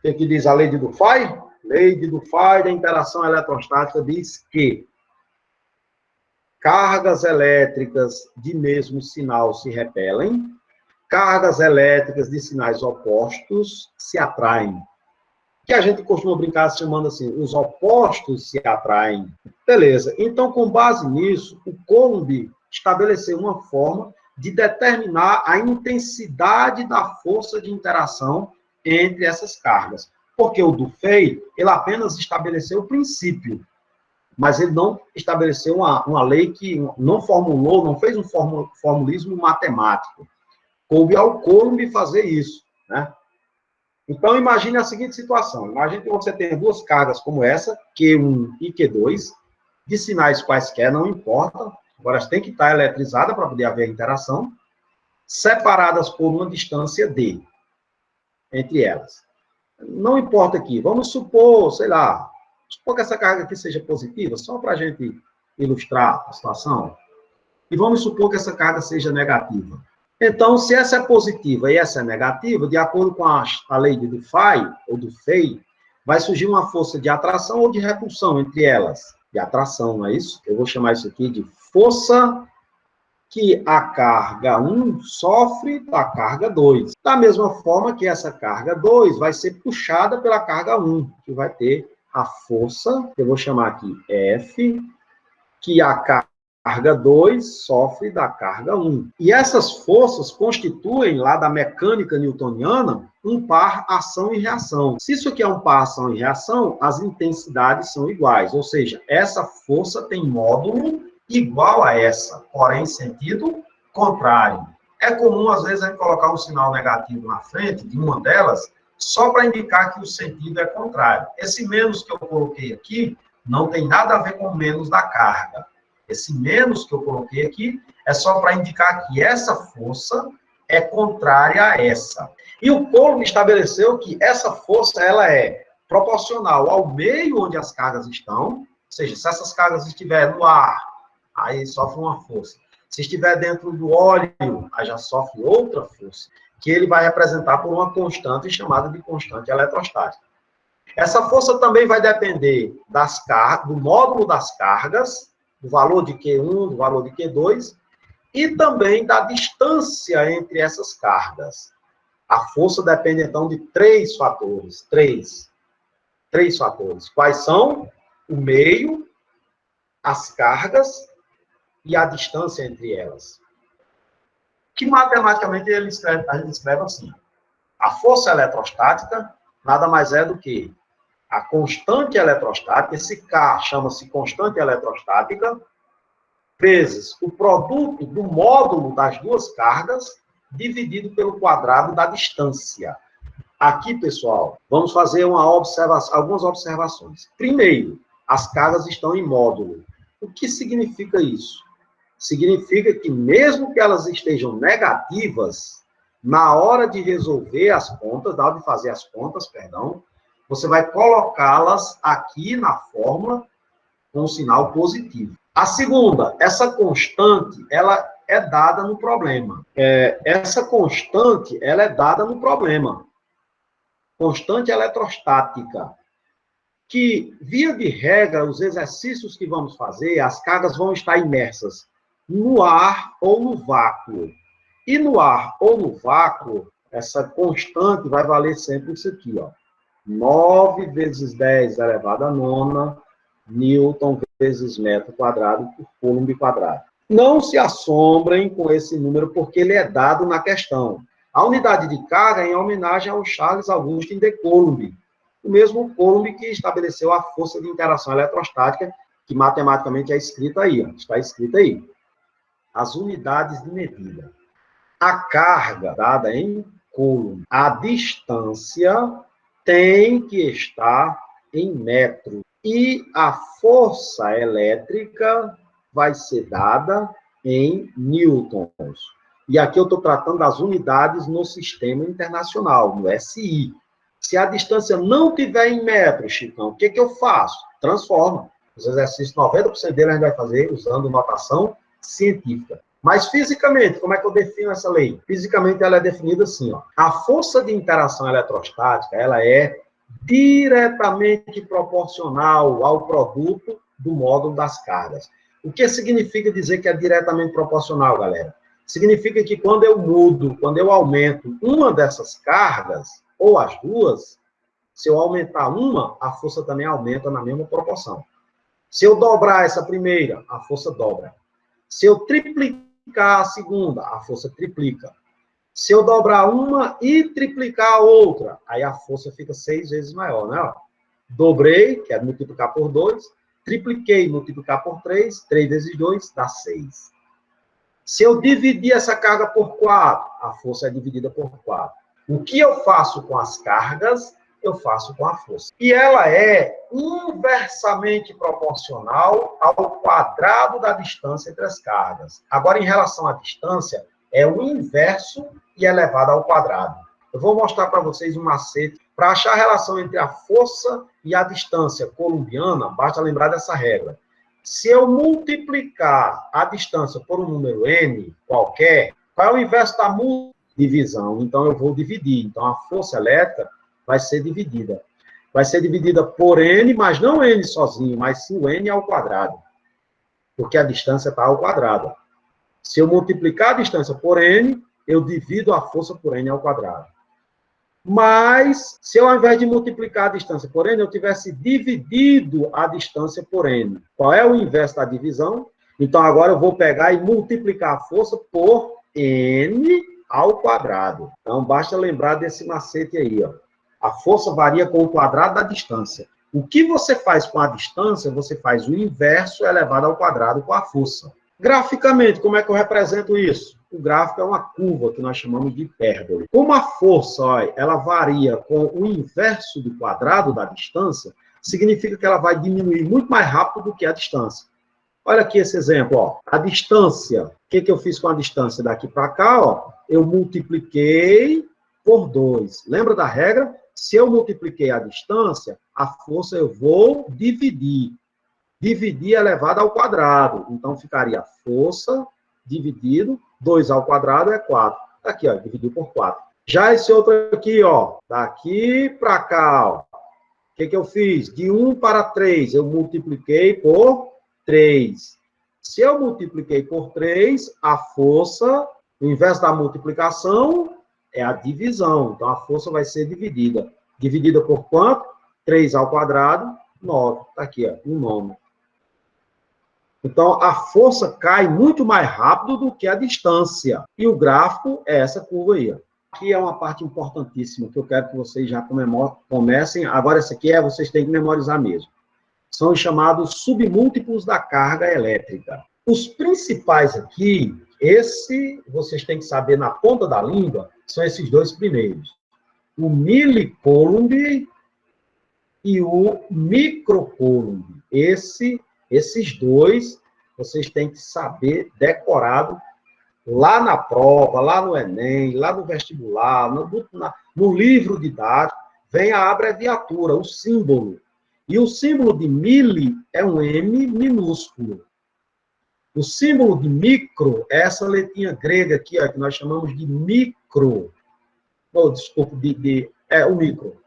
O que diz a lei de Dufay? Lei de Dufay da interação eletrostática diz que cargas elétricas de mesmo sinal se repelem, cargas elétricas de sinais opostos se atraem. Que a gente costuma brincar chamando assim, os opostos se atraem. Beleza. Então, com base nisso, o Coulomb estabeleceu uma forma de determinar a intensidade da força de interação entre essas cargas. Porque o Dufay, ele apenas estabeleceu o princípio, mas ele não estabeleceu uma lei que não formulou, não fez um formulismo matemático. Coube ao Coulomb fazer isso, né? Então, imagine a seguinte situação. Imagine que você tem duas cargas como essa, Q1 e Q2, de sinais quaisquer, não importa. Agora, elas têm que estar eletrizadas para poder haver interação, separadas por uma distância D entre elas. Não importa aqui. Vamos supor, sei lá, supor que essa carga aqui seja positiva, só para a gente ilustrar a situação. E vamos supor que essa carga seja negativa. Então, se essa é positiva e essa é negativa, de acordo com a lei de Dufay, ou Dufay, vai surgir uma força de atração ou de repulsão entre elas. De atração, não é isso? Eu vou chamar isso aqui de força que a carga 1 sofre da carga 2. Da mesma forma que essa carga 2 vai ser puxada pela carga 1, que vai ter a força, que eu vou chamar aqui F, que a carga 2 sofre da carga 1. E essas forças constituem, lá da mecânica newtoniana, um par ação e reação. Se isso aqui é um par ação e reação, as intensidades são iguais. Ou seja, essa força tem módulo igual a essa, porém em sentido contrário. É comum, às vezes, a gente colocar um sinal negativo na frente de uma delas, só para indicar que o sentido é contrário. Esse menos que eu coloquei aqui não tem nada a ver com o menos da carga. Esse menos que eu coloquei aqui é só para indicar que essa força é contrária a essa. E o Coulomb estabeleceu que essa força ela é proporcional ao meio onde as cargas estão, ou seja, se essas cargas estiverem no ar, aí sofre uma força. Se estiver dentro do óleo, aí já sofre outra força, que ele vai representar por uma constante chamada de constante eletrostática. Essa força também vai depender do módulo das cargas, do valor de Q1, do valor de Q2, e também da distância entre essas cargas. A força depende, então, de três fatores. Três fatores. Quais são? O meio, as cargas e a distância entre elas. Que matematicamente a gente escreve assim. A força eletrostática nada mais é do que a constante eletrostática, esse K chama-se constante eletrostática, vezes o produto do módulo das duas cargas, dividido pelo quadrado da distância. Aqui, pessoal, vamos fazer algumas observações. Primeiro, as cargas estão em módulo. O que significa isso? Significa que mesmo que elas estejam negativas, na hora de resolver as contas, na hora de fazer as contas, perdão, você vai colocá-las aqui na fórmula com um sinal positivo. A segunda, essa constante, ela é dada no problema. Essa constante, ela é dada no problema. Constante eletrostática. Que, via de regra, os exercícios que vamos fazer, as cargas vão estar imersas no ar ou no vácuo. E no ar ou no vácuo, essa constante vai valer sempre isso aqui, ó. 9 vezes 10 elevado a nona, Newton vezes metro quadrado por Coulomb quadrado. Não se assombrem com esse número, porque ele é dado na questão. A unidade de carga é em homenagem ao Charles Augustin de Coulomb, o mesmo Coulomb que estabeleceu a força de interação eletrostática, que matematicamente é escrita aí, ó, está escrita aí. As unidades de medida. A carga dada em Coulomb, a distância tem que estar em metro. E a força elétrica vai ser dada em newtons. E aqui eu estou tratando das unidades no sistema internacional, no SI. Se a distância não tiver em metros, Chicão, o que eu faço? Transforma. Os exercícios, 90% deles a gente vai fazer usando notação científica. Mas fisicamente, como é que eu defino essa lei? Fisicamente ela é definida assim, ó. A força de interação eletrostática, ela é diretamente proporcional ao produto do módulo das cargas. O que significa dizer que é diretamente proporcional, galera? Significa que quando eu mudo, quando eu aumento uma dessas cargas, ou as duas, se eu aumentar uma, a força também aumenta na mesma proporção. Se eu dobrar essa primeira, a força dobra. Se eu triplicar a segunda, a força triplica. Se eu dobrar uma e triplicar a outra, aí a força fica 6 vezes maior, né? Dobrei, que é multiplicar por 2, tripliquei, multiplicar por 3, 3 vezes 2 dá 6. Se eu dividir essa carga por 4, a força é dividida por 4. O que eu faço com as cargas, eu faço com a força. E ela é inversamente proporcional ao quadrado da distância entre as cargas. Agora, em relação à distância, é o inverso e elevado ao quadrado. Eu vou mostrar para vocês um macete. Para achar a relação entre a força e a distância coulombiana, basta lembrar dessa regra. Se eu multiplicar a distância por um número n qualquer, qual é o inverso da divisão? Então, eu vou dividir. Então, a força elétrica vai ser dividida. Vai ser dividida por n, mas não n sozinho, mas sim o n ao quadrado. Porque a distância está ao quadrado. Se eu multiplicar a distância por n, eu divido a força por n ao quadrado. Mas, se eu, ao invés de multiplicar a distância por n, eu tivesse dividido a distância por n. Qual é o inverso da divisão? Então, agora eu vou pegar e multiplicar a força por n ao quadrado. Então, basta lembrar desse macete aí, ó. A força varia com o quadrado da distância. O que você faz com a distância, você faz o inverso elevado ao quadrado com a força. Graficamente, como é que eu represento isso? O gráfico é uma curva que nós chamamos de hipérbole. Como a força, ó, ela varia com o inverso do quadrado da distância, significa que ela vai diminuir muito mais rápido do que a distância. Olha aqui esse exemplo, ó. A distância, o que eu fiz com a distância daqui para cá, ó? Eu multipliquei por 2. Lembra da regra? Se eu multipliquei a distância, a força eu vou dividir. Dividir elevado ao quadrado. Então, ficaria força dividido, 2 ao quadrado é 4. Aqui, ó, dividiu por 4. Já esse outro aqui, ó, daqui para cá, ó. O que eu fiz? De 1 para 3, eu multipliquei por 3. Se eu multipliquei por 3, a força, o inverso da multiplicação, é a divisão. Então, a força vai ser dividida. Dividida por quanto? 3 ao quadrado, 9. Está aqui, ó, um nome. Então, a força cai muito mais rápido do que a distância. E o gráfico é essa curva aí. Ó. Aqui é uma parte importantíssima que eu quero que vocês já comecem. Agora, essa aqui vocês têm que memorizar mesmo. São os chamados submúltiplos da carga elétrica. Os principais aqui, vocês têm que saber na ponta da língua, são esses dois primeiros. O millicoulomb e o microcoulomb. Esses dois, vocês têm que saber decorado lá na prova, lá no Enem, lá no vestibular, no livro didático, vem a abreviatura, o símbolo. E o símbolo de mili é um M minúsculo. O símbolo de micro é essa letrinha grega aqui, ó, que nós chamamos de micro. Oh, desculpa, o micro.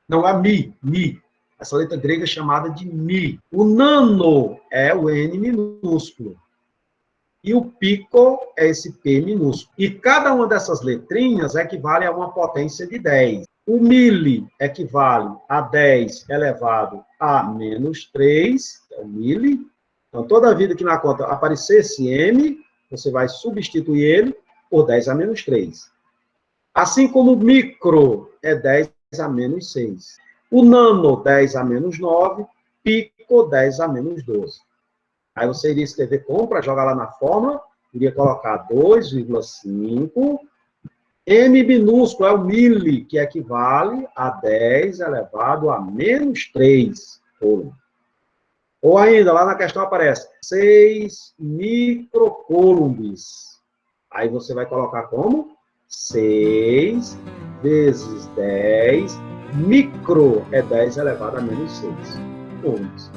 Não é mi. Essa letra grega é chamada de mi. O nano é o N minúsculo. E o pico é esse P minúsculo. E cada uma dessas letrinhas equivale a uma potência de 10. O mili equivale a 10 elevado a menos 3, é o mili. Então, toda vida que na conta aparecer esse M, você vai substituir ele por 10 a menos 3. Assim como o micro é 10 a menos 6. O nano, 10 a menos 9. Pico, 10 a menos 12. Aí você iria escrever como para jogar lá na fórmula? Iria colocar 2,5. M minúsculo é o mili, que equivale a 10 elevado a menos 3. Ou ainda, lá na questão aparece 6 microcoulombs. Aí você vai colocar como? 6 vezes 10, micro é 10 elevado a menos 6 coulombs.